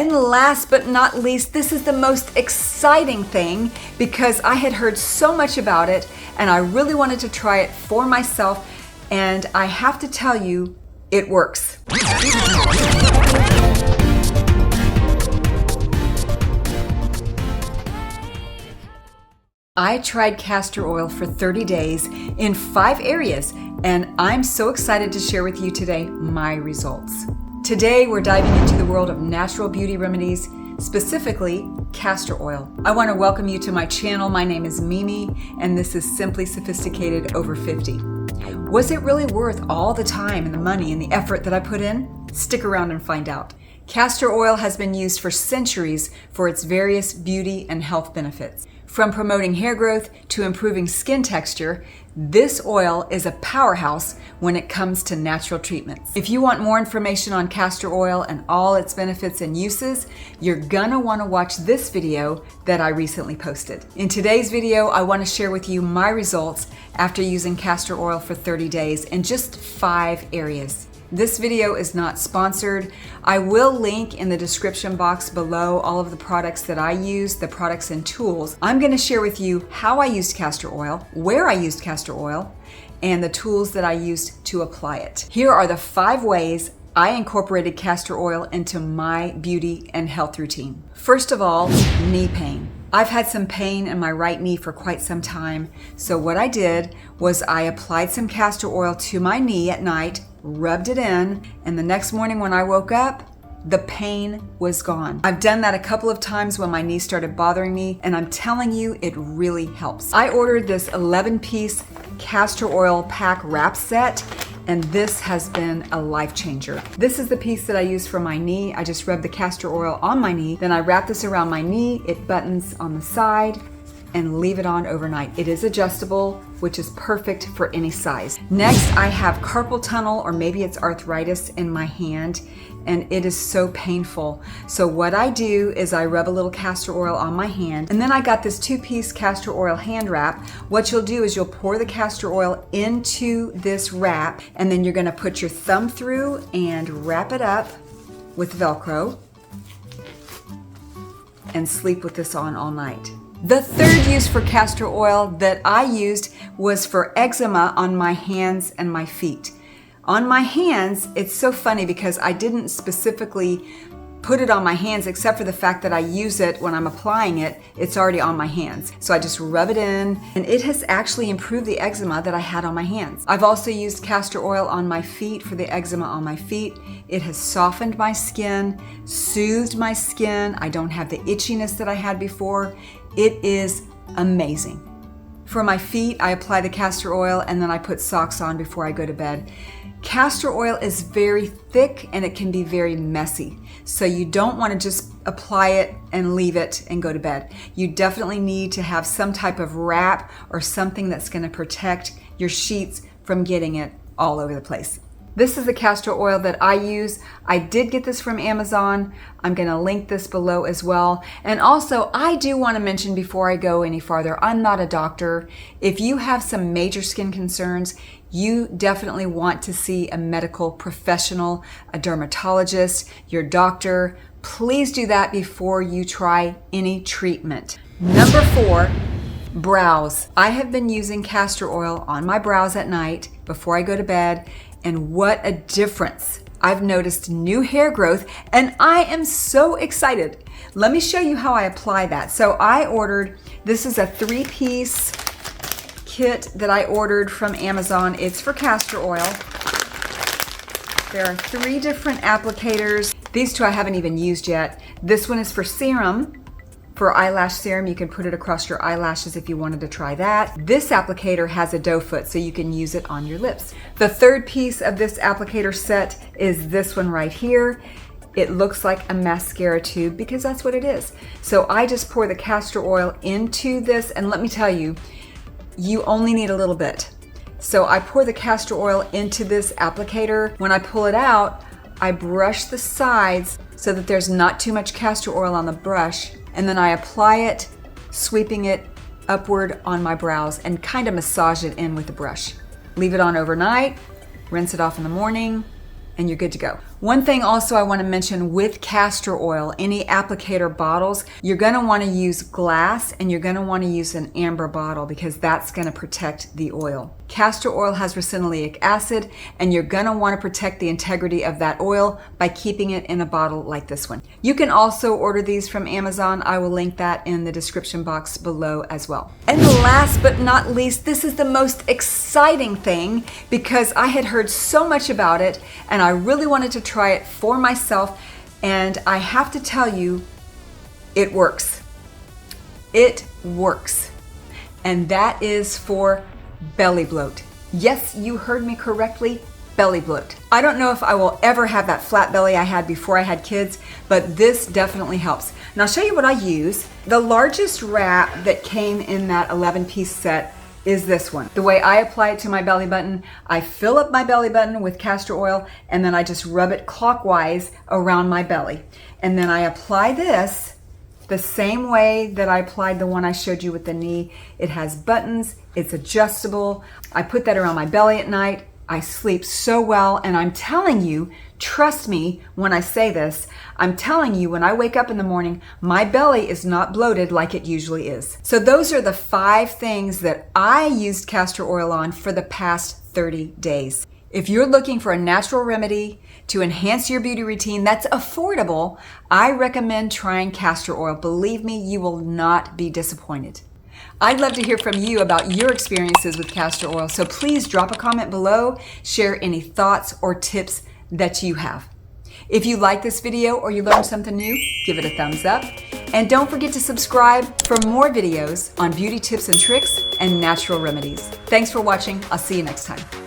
And last but not least, this is the most exciting thing because I had heard so much about it and I really wanted to try it for myself, and I have to tell you, it works. I tried castor oil for 30 days in 5 areas, and I'm so excited to share with you today my results. Today, we're diving into the world of natural beauty remedies, specifically castor oil. I want to welcome you to my channel. My name is Mimi, and this is Simply Sophisticated Over 50. Was it really worth all the time and the money and the effort that I put in? Stick around and find out. Castor oil has been used for centuries for its various beauty and health benefits. From promoting hair growth to improving skin texture, this oil is a powerhouse when it comes to natural treatments. If you want more information on castor oil and all its benefits and uses, you're gonna wanna watch this video that I recently posted. In today's video, I wanna share with you my results after using castor oil for 30 days in just 5 areas. This video is not sponsored. I will link in the description box below all of the products that I use, the products and tools. I'm gonna share with you how I used castor oil, where I used castor oil, and the tools that I used to apply it. Here are the 5 ways I incorporated castor oil into my beauty and health routine. First of all, knee pain. I've had some pain in my right knee for quite some time, so what I did was I applied some castor oil to my knee at night, rubbed it in, and the next morning when I woke up, the pain was gone. I've done that a couple of times when my knee started bothering me, and I'm telling you, it really helps. I ordered this 11-piece castor oil pack wrap set, and this has been a life changer. This is the piece that I use for my knee. I just rub the castor oil on my knee, then I wrap this around my knee, it buttons on the side, and leave it on overnight. It is adjustable, which is perfect for any size. Next, I have carpal tunnel, or maybe it's arthritis in my hand, and it is so painful. So what I do is I rub a little castor oil on my hand, and then I got this 2-piece castor oil hand wrap. What you'll do is you'll pour the castor oil into this wrap, and then you're gonna put your thumb through and wrap it up with Velcro and sleep with this on all night. The third use for castor oil that I used was for eczema on my hands and my feet. On my hands, it's so funny because I didn't specifically put it on my hands except for the fact that I use it when I'm applying it, it's already on my hands. So I just rub it in, and it has actually improved the eczema that I had on my hands. I've also used castor oil on my feet for the eczema on my feet. It has softened my skin, soothed my skin. I don't have the itchiness that I had before. It is amazing. For my feet, I apply the castor oil and then I put socks on before I go to bed. Castor oil is very thick and it can be very messy. So you don't want to just apply it and leave it and go to bed. You definitely need to have some type of wrap or something that's going to protect your sheets from getting it all over the place. This is the castor oil that I use. I did get this from Amazon. I'm gonna link this below as well. And also, I do wanna mention before I go any farther, I'm not a doctor. If you have some major skin concerns, you definitely want to see a medical professional, a dermatologist, your doctor. Please do that before you try any treatment. Number 4, brows. I have been using castor oil on my brows at night before I go to bed, and what a difference. I've noticed new hair growth, and I am so excited. Let me show you how I apply that. So I ordered, this is a 3-piece kit that I ordered from Amazon. It's for castor oil. There are 3 different applicators. These 2 I haven't even used yet. This one is for serum. For eyelash serum, you can put it across your eyelashes if you wanted to try that. This applicator has a doe foot, so you can use it on your lips. The 3rd piece of this applicator set is this one right here. It looks like a mascara tube because that's what it is. So I just pour the castor oil into this, and let me tell you, you only need a little bit. So I pour the castor oil into this applicator. When I pull it out, I brush the sides so that there's not too much castor oil on the brush, and then I apply it, sweeping it upward on my brows and kind of massage it in with the brush. Leave it on overnight, rinse it off in the morning, and you're good to go. One thing also I want to mention with castor oil, any applicator bottles, you're going to want to use glass and you're going to want to use an amber bottle because that's going to protect the oil. Castor oil has ricinoleic acid and you're going to want to protect the integrity of that oil by keeping it in a bottle like this one. You can also order these from Amazon. I will link that in the description box below as well. And last but not least, this is the most exciting thing because I had heard so much about it and I really wanted to try it for myself, and I have to tell you, it works. It works. And that is for belly bloat. Yes, you heard me correctly, belly bloat. I don't know if I will ever have that flat belly I had before I had kids, but this definitely helps. And I'll show you what I use. The largest wrap that came in that 11-piece set is this one. The way I apply it to my belly button, I fill up my belly button with castor oil and then I just rub it clockwise around my belly. And then I apply this the same way that I applied the one I showed you with the knee. It has buttons, it's adjustable. I put that around my belly at night. I sleep so well, and I'm telling you, trust me when I say this, I'm telling you when I wake up in the morning, my belly is not bloated like it usually is. So those are the 5 things that I used castor oil on for the past 30 days. If you're looking for a natural remedy to enhance your beauty routine that's affordable, I recommend trying castor oil. Believe me, you will not be disappointed. I'd love to hear from you about your experiences with castor oil, so please drop a comment below, share any thoughts or tips that you have. If you like this video or you learned something new, give it a thumbs up. And don't forget to subscribe for more videos on beauty tips and tricks and natural remedies. Thanks for watching. I'll see you next time.